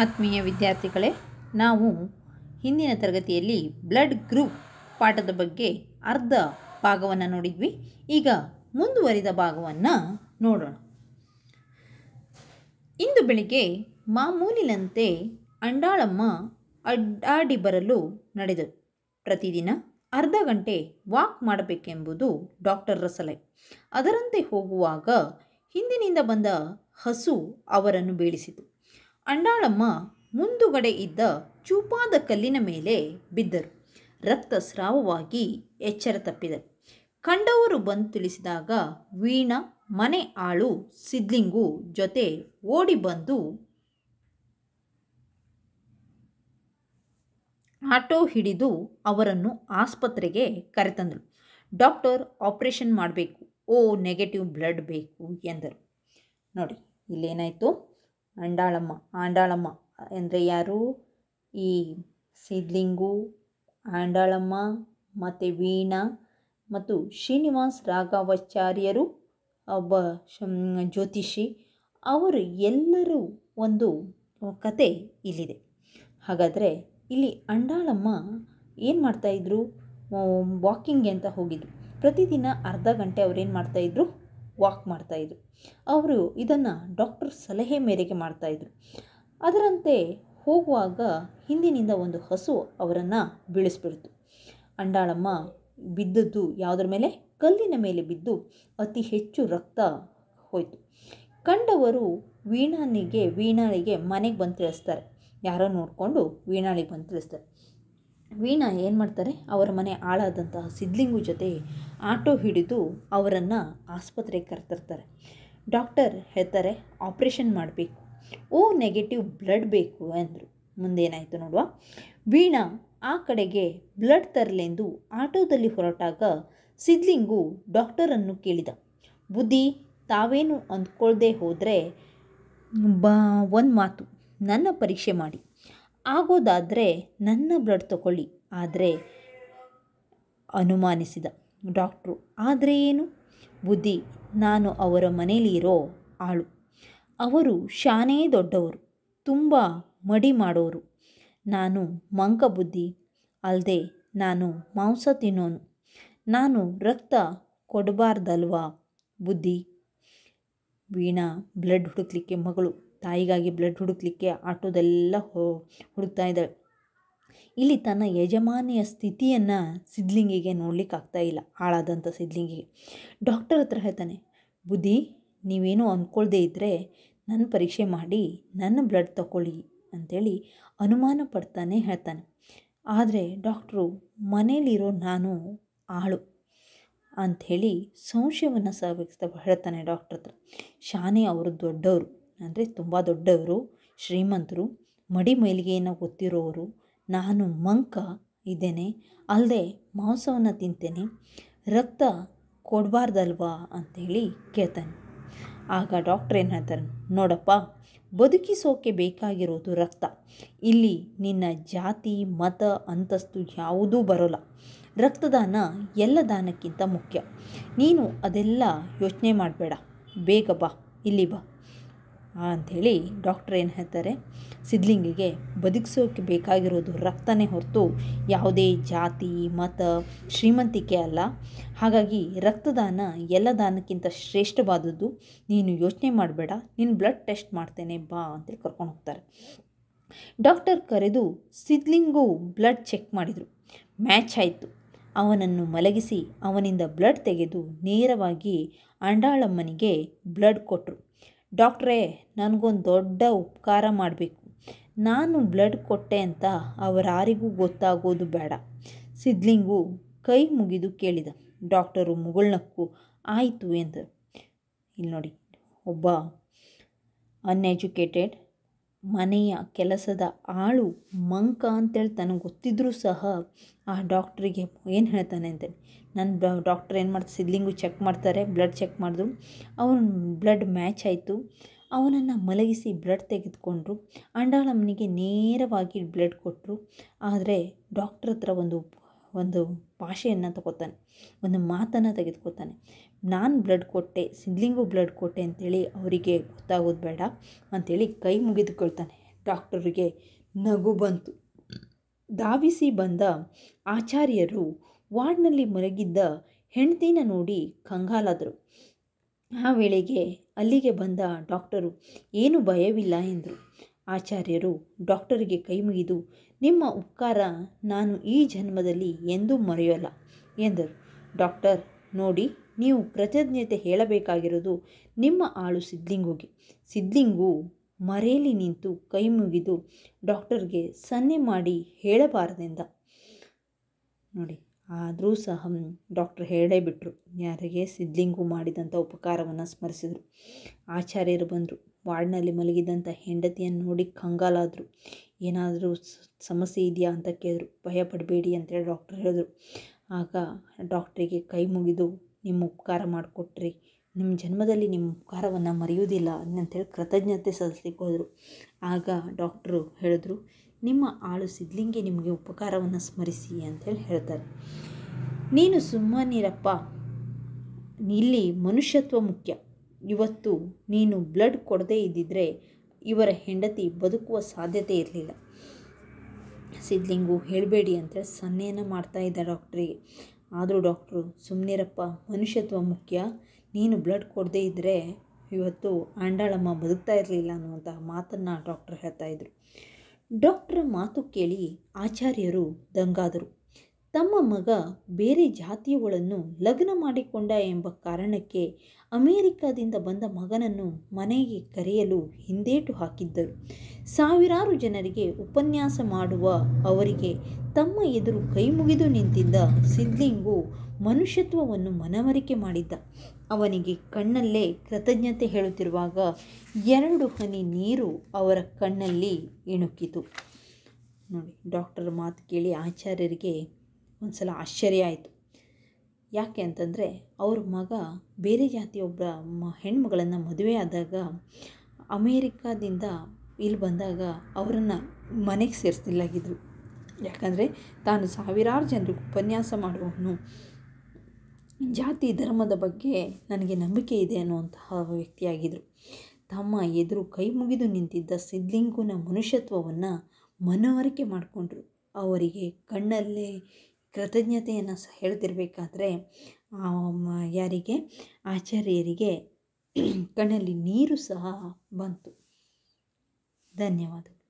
ಆತ್ಮೀಯ ವಿದ್ಯಾರ್ಥಿಗಳೇ, ನಾವು ಹಿಂದಿನ ತರಗತಿಯಲ್ಲಿ ಬ್ಲಡ್ ಗ್ರೂಪ್ ಪಾಠದ ಬಗ್ಗೆ ಅರ್ಧ ಭಾಗವನ್ನು ನೋಡಿದ್ವಿ. ಈಗ ಮುಂದುವರಿದ ಭಾಗವನ್ನು ನೋಡೋಣ. ಇಂದು ಬೆಳಿಗ್ಗೆ ಮಾಮೂಲಿನಂತೆ ಅಂಡಾಳಮ್ಮ ಅಡ್ಡಾಡಿ ಬರಲು ನಡೆದರು. ಪ್ರತಿದಿನ ಅರ್ಧ ಗಂಟೆ ವಾಕ್ ಮಾಡಬೇಕೆಂಬುದು ಡಾಕ್ಟರ್ರ ಸಲಹೆ. ಅದರಂತೆ ಹೋಗುವಾಗ ಹಿಂದಿನಿಂದ ಬಂದ ಹಸು ಅವರನ್ನು ಬೀಳಿಸಿತು. ಅಂಡಾಳಮ್ಮ ಮುಂದುಗಡೆ ಇದ್ದ ಚೂಪಾದ ಕಲ್ಲಿನ ಮೇಲೆ ಬಿದ್ದರು. ರಕ್ತಸ್ರಾವವಾಗಿ ಎಚ್ಚರ ತಪ್ಪಿದರು. ಕಂಡವರು ಬಂದು ತಿಳಿಸಿದಾಗ ವೀಣಾ, ಮನೆ ಆಳು ಸಿದ್ಲಿಂಗು ಜೊತೆ ಓಡಿ ಬಂದು ಆಟೋ ಹಿಡಿದು ಅವರನ್ನು ಆಸ್ಪತ್ರೆಗೆ ಕರೆತಂದರು. ಡಾಕ್ಟರ್ ಆಪರೇಷನ್ ಮಾಡಬೇಕು, ಓ ನೆಗೆಟಿವ್ ಬ್ಲಡ್ ಬೇಕು ಎಂದರು. ನೋಡಿ, ಇಲ್ಲೇನಾಯಿತು? ಆಂಡಾಳಮ್ಮ ಅಂದರೆ ಯಾರು? ಈ ಸಿದ್ಲಿಂಗು, ಆಂಡಾಳಮ್ಮ ಮತ್ತು ವೀಣಾ ಮತ್ತು ಶ್ರೀನಿವಾಸ್ ರಾಘವಾಚಾರ್ಯರು, ಒಬ್ಬ ಜ್ಯೋತಿಷಿ, ಅವರು ಎಲ್ಲರೂ ಒಂದು ಕತೆ ಇಲ್ಲಿದೆ. ಹಾಗಾದರೆ ಇಲ್ಲಿ ಅಂಡಾಳಮ್ಮ ಏನು ಮಾಡ್ತಾಯಿದ್ರು? ವಾಕಿಂಗ್ ಅಂತ ಹೋಗಿದ್ರು. ಪ್ರತಿದಿನ ಅರ್ಧ ಗಂಟೆ ಅವ್ರೇನು ಮಾಡ್ತಾಯಿದ್ರು? ವಾಕ್ ಮಾಡ್ತಾಯಿದ್ರು. ಅವರು ಇದನ್ನು ಡಾಕ್ಟರ್ ಸಲಹೆ ಮೇರೆಗೆ ಮಾಡ್ತಾಯಿದ್ರು. ಅದರಂತೆ ಹೋಗುವಾಗ ಹಿಂದಿನಿಂದ ಒಂದು ಹಸು ಅವರನ್ನು ಬೀಳಿಸ್ಬಿಡ್ತು. ಅಂಡಾಳಮ್ಮ ಬಿದ್ದದ್ದು ಯಾವುದರ ಮೇಲೆ? ಕಲ್ಲಿನ ಮೇಲೆ ಬಿದ್ದು ಅತಿ ಹೆಚ್ಚು ರಕ್ತ ಹೋಯಿತು. ಕಂಡವರು ವೀಣಾಳಿಗೆ ಮನೆಗೆ ಬಂದು ತಿಳಿಸ್ತಾರೆ. ಯಾರೋ ನೋಡಿಕೊಂಡು ವೀಣಾಳಿಗೆ ಬಂದು ತಿಳಿಸ್ತಾರೆ. ವೀಣಾ ಏನು ಮಾಡ್ತಾರೆ? ಅವರ ಮನೆ ಆಳಾದಂತಹ ಸಿದ್ಲಿಂಗು ಜೊತೆ ಆಟೋ ಹಿಡಿದು ಅವರನ್ನು ಆಸ್ಪತ್ರೆಗೆ ಕರೆತರ್ತಾರೆ. ಡಾಕ್ಟರ್ ಹೇಳ್ತಾರೆ, ಆಪ್ರೇಷನ್ ಮಾಡಬೇಕು, ಓ ನೆಗೆಟಿವ್ ಬ್ಲಡ್ ಬೇಕು ಅಂದರು. ಮುಂದೇನಾಯಿತು ನೋಡುವ. ವೀಣಾ ಆ ಕಡೆಗೆ ಬ್ಲಡ್ ತರಲೆಂದು ಆಟೋದಲ್ಲಿ ಹೊರಟಾಗ ಸಿದ್ಲಿಂಗು ಡಾಕ್ಟರನ್ನು ಕೇಳಿದ, ಬುದ್ಧಿ, ತಾವೇನು ಅಂದ್ಕೊಳ್ದೆ ಹೋದರೆ ಒಂದು ಮಾತು, ನನ್ನ ಪರೀಕ್ಷೆ ಮಾಡಿ, ಆಗೋದಾದರೆ ನನ್ನ ಬ್ಲಡ್ ತಗೊಳ್ಳಿ. ಆದರೆ ಅನುಮಾನಿಸಿದ ಡಾಕ್ಟ್ರು, ಆದರೆ ಏನು? ಬುದ್ಧಿ, ನಾನು ಅವರ ಮನೇಲಿ ಇರೋ ಆಳು. ಅವರು ಶಾನೇ ದೊಡ್ಡವರು, ತುಂಬ ಮಡಿ ಮಾಡೋರು. ನಾನು ಮಂಕ ಬುದ್ಧಿ, ಅಲ್ಲದೆ ನಾನು ಮಾಂಸ ತಿನ್ನೋನು. ನಾನು ರಕ್ತ ಕೊಡಬಾರ್ದಲ್ವಾ ಬುದ್ಧಿ? ವೀಣಾ ಬ್ಲಡ್ ಹುಡುಕ್ಲಿಕ್ಕೆ, ಮಗಳು ತಾಯಿಗಾಗಿ ಬ್ಲಡ್ ಹುಡುಕ್ಲಿಕ್ಕೆ ಆಟೋದೆಲ್ಲ ಹುಡುಕ್ತಾ ಇದ್ದಾಳೆ. ಇಲ್ಲಿ ತನ್ನ ಯಜಮಾನಿಯ ಸ್ಥಿತಿಯನ್ನು ಸಿದ್ಲಿಂಗಿಗೆ ನೋಡ್ಲಿಕ್ಕೆ ಆಗ್ತಾಯಿಲ್ಲ, ಹಾಳಾದಂಥ ಸಿದ್ಲಿಂಗಿಗೆ. ಡಾಕ್ಟರ್ ಹತ್ರ ಹೇಳ್ತಾನೆ, ಬುದ್ಧಿ, ನೀವೇನು ಅಂದ್ಕೊಳ್ದೇ ಇದ್ದರೆ ನನ್ನ ಪರೀಕ್ಷೆ ಮಾಡಿ ನನ್ನ ಬ್ಲಡ್ ತಗೊಳ್ಳಿ ಅಂಥೇಳಿ ಅನುಮಾನ ಪಡ್ತಾನೆ ಹೇಳ್ತಾನೆ. ಆದರೆ ಡಾಕ್ಟ್ರು, ಮನೇಲಿರೋ ನಾನು ಆಳು ಅಂಥೇಳಿ ಸಂಶಯವನ್ನು ಹೇಳ್ತಾನೆ ಡಾಕ್ಟ್ರ್ ಹತ್ರ. ಶಾನೆ ಅವರು ದೊಡ್ಡವರು, ಅಂದರೆ ತುಂಬ ದೊಡ್ಡವರು, ಶ್ರೀಮಂತರು, ಮಡಿ ಮೈಲಿಗೆಯನ್ನು ಗೊತ್ತಿರೋರು. ನಾನು ಮಂಕ ಇದ್ದೇನೆ, ಅಲ್ಲದೆ ಮಾಂಸವನ್ನು ತಿಂತೇನೆ, ರಕ್ತ ಕೊಡಬಾರ್ದಲ್ವಾ ಅಂಥೇಳಿ ಕೇಳ್ತಾನೆ. ಆಗ ಡಾಕ್ಟ್ರ್ ಏನು ಹೇಳ್ತಾರೆ, ನೋಡಪ್ಪ, ಬದುಕಿಸೋಕೆ ಬೇಕಾಗಿರೋದು ರಕ್ತ. ಇಲ್ಲಿ ನಿನ್ನ ಜಾತಿ, ಮತ, ಅಂತಸ್ತು ಯಾವುದೂ ಬರೋಲ್ಲ. ರಕ್ತದಾನ ಎಲ್ಲ ದಾನಕ್ಕಿಂತ ಮುಖ್ಯ. ನೀನು ಅದೆಲ್ಲ ಯೋಚನೆ ಮಾಡಬೇಡ, ಬೇಗ ಬಾ, ಇಲ್ಲಿ ಬಾ ಅಂಥೇಳಿ ಡಾಕ್ಟ್ರ್ ಏನು ಹೇಳ್ತಾರೆ, ಸಿದ್ಲಿಂಗಿಗೆ ಬದುಕಿಸೋಕೆ ಬೇಕಾಗಿರೋದು ರಕ್ತನೇ ಹೊರತು ಯಾವುದೇ ಜಾತಿ, ಮತ, ಶ್ರೀಮಂತಿಕೆ ಅಲ್ಲ. ಹಾಗಾಗಿ ರಕ್ತದಾನ ಎಲ್ಲ ದಾನಕ್ಕಿಂತ ಶ್ರೇಷ್ಠವಾದದ್ದು. ನೀನು ಯೋಚನೆ ಮಾಡಬೇಡ, ನಿನ್ನ ಬ್ಲಡ್ ಟೆಸ್ಟ್ ಮಾಡ್ತೇನೆ ಬಾ ಅಂತೇಳಿ ಕರ್ಕೊಂಡು ಹೋಗ್ತಾರೆ. ಡಾಕ್ಟರ್ ಕರೆದು ಸಿದ್ಲಿಂಗು ಬ್ಲಡ್ ಚೆಕ್ ಮಾಡಿದರು. ಮ್ಯಾಚ್ ಆಯಿತು. ಅವನನ್ನು ಮಲಗಿಸಿ ಅವನಿಂದ ಬ್ಲಡ್ ತೆಗೆದು ನೇರವಾಗಿ ಅಂಡಾಳಮ್ಮನಿಗೆ ಬ್ಲಡ್ ಕೊಟ್ಟರು. ಡಾಕ್ಟ್ರೇ, ನನಗೊಂದು ದೊಡ್ಡ ಉಪಕಾರ ಮಾಡಬೇಕು. ನಾನು ಬ್ಲಡ್ ಕೊಟ್ಟೆ ಅಂತ ಅವರಾರಿಗೂ ಗೊತ್ತಾಗೋದು ಬೇಡ. ಸಿದ್ಲಿಂಗು ಕೈ ಮುಗಿದು ಕೇಳಿದ. ಡಾಕ್ಟರು ಮುಗುಳ್ನಕ್ಕು ಆಯಿತು ಎಂದರು. ಇಲ್ಲಿ ನೋಡಿ, ಒಬ್ಬ ಅನ್ಎಜುಕೇಟೆಡ್ ಮನೆಯ ಕೆಲಸದ ಆಳು, ಮಂಕ ಅಂತೇಳಿ ತನಗೆ ಗೊತ್ತಿದ್ರೂ ಸಹ ಆ ಡಾಕ್ಟ್ರಿಗೆ ಏನು ಹೇಳ್ತಾನೆ ಅಂತೇಳಿ. ಡಾಕ್ಟ್ರ್ ಏನು ಮಾಡ್ತಾರೆ, ಸಿದ್ಲಿಂಗು ಚೆಕ್ ಮಾಡ್ತಾರೆ, ಬ್ಲಡ್ ಚೆಕ್ ಮಾಡಿದ್ರು. ಅವನ ಬ್ಲಡ್ ಮ್ಯಾಚ್ ಆಯಿತು. ಅವನನ್ನು ಮಲಗಿಸಿ ಬ್ಲಡ್ ತೆಗೆದುಕೊಂಡ್ರು. ಅಂಡಾಳಮ್ಮನಿಗೆ ನೇರವಾಗಿ ಬ್ಲಡ್ ಕೊಟ್ಟರು. ಆದರೆ ಡಾಕ್ಟ್ರ್ ಹತ್ರ ಒಂದು ಭಾಷೆಯನ್ನು ತಗೋತಾನೆ, ಒಂದು ಮಾತನ್ನು ತೆಗೆದುಕೊತಾನೆ. ನಾನು ಬ್ಲಡ್ ಕೊಟ್ಟೆ, ಸಿದ್ಲಿಂಗು ಬ್ಲಡ್ ಕೊಟ್ಟೆ ಅಂಥೇಳಿ ಅವರಿಗೆ ಗೊತ್ತಾಗೋದು ಬೇಡ ಅಂಥೇಳಿ ಕೈ ಮುಗಿದುಕೊಳ್ತಾನೆ. ಡಾಕ್ಟರಿಗೆ ನಗು ಬಂತು. ಧಾವಿಸಿ ಬಂದ ಆಚಾರ್ಯರು ವಾರ್ಡ್ನಲ್ಲಿ ಮಲಗಿದ್ದ ಹೆಂಡತಿನ ನೋಡಿ ಕಂಗಾಲಾದರು. ಆ ವೇಳೆಗೆ ಅಲ್ಲಿಗೆ ಬಂದ ಡಾಕ್ಟರು ಏನು ಭಯವಿಲ್ಲ ಎಂದರು. ಆಚಾರ್ಯರು ಡಾಕ್ಟರಿಗೆ ಕೈ ಮುಗಿದು, ನಿಮ್ಮ ಉಪಕಾರ ನಾನು ಈ ಜನ್ಮದಲ್ಲಿ ಎಂದೂ ಮರೆಯೋಲ್ಲ ಎಂದರು. ಡಾಕ್ಟರ್, ನೋಡಿ, ನೀವು ಕೃತಜ್ಞತೆ ಹೇಳಬೇಕಾಗಿರೋದು ನಿಮ್ಮ ಆಳು ಸಿದ್ಲಿಂಗುಗೆ. ಸಿದ್ಲಿಂಗು ಮರೆಯಲ್ಲಿ ನಿಂತು ಕೈ ಮುಗಿದು ಡಾಕ್ಟರ್ಗೆ ಸನ್ನೆ ಮಾಡಿ ಹೇಳಬಾರದೆಂದ. ನೋಡಿ, ಆದರೂ ಸಹ ಡಾಕ್ಟರ್ ಹೇಳೇ ಬಿಟ್ಟರು. ಯಾರಿಗೆ? ಸಿದ್ಲಿಂಗು ಮಾಡಿದಂಥ ಉಪಕಾರವನ್ನು ಸ್ಮರಿಸಿದರು. ಆಚಾರ್ಯರು ಬಂದರು. ವಾರ್ಡ್ನಲ್ಲಿ ಮಲಗಿದಂಥ ಹೆಂಡತಿಯನ್ನು ನೋಡಿ ಕಂಗಾಲಾದರು. ಏನಾದರೂ ಸಮಸ್ಯೆ ಇದೆಯಾ ಅಂತ ಕೇಳಿದ್ರು. ಭಯ ಪಡಬೇಡಿ ಅಂತೇಳಿ ಡಾಕ್ಟರ್ ಹೇಳಿದ್ರು. ಆಗ ಡಾಕ್ಟ್ರಿಗೆ ಕೈ ಮುಗಿದು, ನಿಮ್ಮ ಉಪಕಾರ ಮಾಡಿಕೊಟ್ರಿ, ನಿಮ್ಮ ಜನ್ಮದಲ್ಲಿ ನಿಮ್ಮ ಉಪಕಾರವನ್ನು ಮರೆಯುವುದಿಲ್ಲ ಅಂತೇಳಿ ಕೃತಜ್ಞತೆ ಸಲ್ಲಿಸ್ಲಿಕ್ಕೆ ಹೋದರು. ಆಗ ಡಾಕ್ಟ್ರು ಹೇಳಿದ್ರು, ನಿಮ್ಮ ಆಳು ಸಿದ್ಲಿಂಗೆ ನಿಮಗೆ ಉಪಕಾರವನ್ನು ಸ್ಮರಿಸಿ ಅಂತೇಳಿ ಹೇಳ್ತಾರೆ. ನೀನು ಸುಮ್ಮನಿರಪ್ಪ, ಇಲ್ಲಿ ಮನುಷ್ಯತ್ವ ಮುಖ್ಯ. ಇವತ್ತು ನೀನು ಬ್ಲಡ್ ಕೊಡದೇ ಇದ್ದಿದ್ದರೆ ಇವರ ಹೆಂಡತಿ ಬದುಕುವ ಸಾಧ್ಯತೆ ಇರಲಿಲ್ಲ. ಸಿದ್ಲಿಂಗು ಹೇಳಬೇಡಿ ಅಂತೇಳಿ ಸನ್ನೆಯನ್ನು ಮಾಡ್ತಾಯಿದ್ದ ಡಾಕ್ಟ್ರಿಗೆ. ಆದರೂ ಡಾಕ್ಟ್ರು, ಸುಮ್ಮನಿರಪ್ಪ, ಮನುಷ್ಯತ್ವ ಮುಖ್ಯ, ನೀನು ಬ್ಲಡ್ ಕೊಡದೇ ಇದ್ದರೆ ಇವತ್ತು ಆಂಡಾಳಮ್ಮ ಬದುಕ್ತಾ ಇರಲಿಲ್ಲ ಅನ್ನುವಂಥ ಮಾತನ್ನು ಡಾಕ್ಟ್ರ್ ಹೇಳ್ತಾಯಿದ್ರು. ಡಾಕ್ಟ್ರ ಮಾತು ಕೇಳಿ ಆಚಾರ್ಯರು ದಂಗಾದರು. ತಮ್ಮ ಮಗ ಬೇರೆ ಜಾತಿಯವಳನ್ನು ಲಗ್ನ ಮಾಡಿಕೊಂಡ ಎಂಬ ಕಾರಣಕ್ಕೆ ಅಮೇರಿಕಾದಿಂದ ಬಂದ ಮಗನನ್ನು ಮನೆಗೆ ಕರೆಯಲು ಹಿಂದೇಟು ಹಾಕಿದ್ದರು. ಸಾವಿರಾರು ಜನರಿಗೆ ಉಪನ್ಯಾಸ ಮಾಡುವ ಅವರಿಗೆ ತಮ್ಮ ಎದುರು ಕೈ ಮುಗಿದು ನಿಂತಿದ್ದ ಸಿದ್ಲಿಂಗು ಮನುಷ್ಯತ್ವವನ್ನು ಮನವರಿಕೆ ಮಾಡಿದ್ದ. ಅವನಿಗೆ ಕಣ್ಣಲ್ಲೇ ಕೃತಜ್ಞತೆ ಹೇಳುತ್ತಿರುವಾಗ 2 ಹನಿ ನೀರು ಅವರ ಕಣ್ಣಲ್ಲಿ ಇಣುಕಿತು. ನೋಡಿ, ಡಾಕ್ಟರ್ ಮಾತು ಕೇಳಿ ಆಚಾರ್ಯರಿಗೆ ಒಂದು ಸಲ ಆಶ್ಚರ್ಯ ಆಯಿತು. ಯಾಕೆ ಅಂತಂದರೆ, ಅವ್ರ ಮಗ ಬೇರೆ ಜಾತಿಯೊಬ್ಬ ಹೆಣ್ಮಗಳನ್ನು ಮದುವೆ ಆದಾಗ ಅಮೇರಿಕಾದಿಂದ ಇಲ್ಲಿ ಬಂದಾಗ ಅವರನ್ನು ಮನೆಗೆ ಸೇರಿಸ್ತಿಲ್ಲಾಗಿದ್ರು. ಯಾಕಂದರೆ ತಾನು ಸಾವಿರಾರು ಜನರಿಗೆ ಉಪನ್ಯಾಸ ಮಾಡುವವನು, ಜಾತಿ ಧರ್ಮದ ಬಗ್ಗೆ ನನಗೆ ನಂಬಿಕೆ ಇದೆ ಅನ್ನುವಂತಹ ವ್ಯಕ್ತಿಯಾಗಿದ್ದರು. ತಮ್ಮ ಎದುರು ಕೈ ಮುಗಿದು ನಿಂತಿದ್ದ ಸಿದ್ಲಿಂಗುನ ಮನುಷ್ಯತ್ವವನ್ನು ಮನವರಿಕೆ ಮಾಡಿಕೊಂಡ್ರು. ಅವರಿಗೆ ಕಣ್ಣಲ್ಲೇ ಕೃತಜ್ಞತೆಯನ್ನು ಹೇಳ್ತಿರ್ಬೇಕಾದ್ರೆ ಯಾರಿಗೆ? ಆಚಾರ್ಯರಿಗೆ ಕಣ್ಣಲ್ಲಿ ನೀರು ಸಹ ಬಂತು. ಧನ್ಯವಾದಗಳು.